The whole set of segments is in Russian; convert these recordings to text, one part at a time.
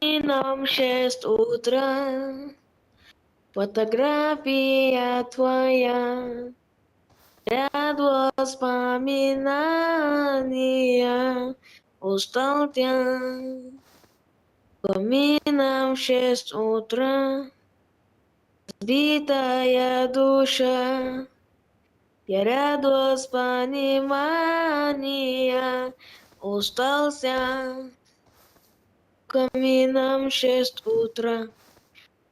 И нам 6 утра, фотография твоя, ряд воспоминания, устал я. Камином 6 утра, сбитая душа, я ряд воспоминания, устался. Камином 6 утра,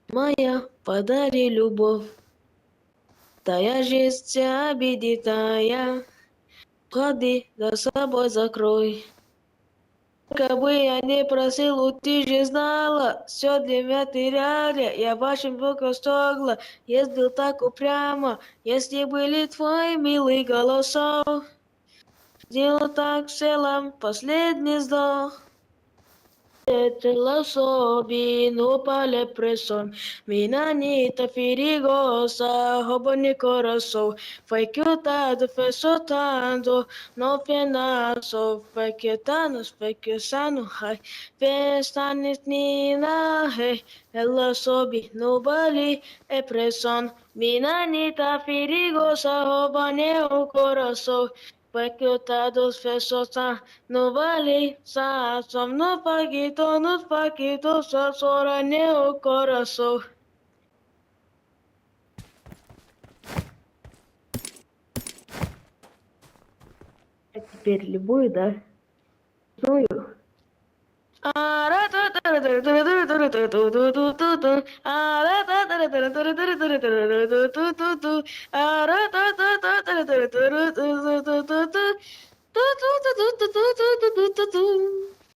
моя, подари любовь, тая жизнь обидитая, входи, за собой закрой. Как бы я не просил, ты же знала, все для меня теряли, я вашим боком стогла, ездил так упрямо, если были твои милые голоса, сделал так в целом последний вздох. Lo so no pale preson, minanita firigosa, hoboni coração, foi que eu tado foi soltando, no penazo, foi que tanos, foi que sano, hai, pestanes nina, hey, ela sobe no bali, é pressão, minanita firigosa, hoboni o coração, foi que eu tado foi soltando, no vale, sa, som no paquito, sa, sora, не o coração. Теперь любую, да? Ну,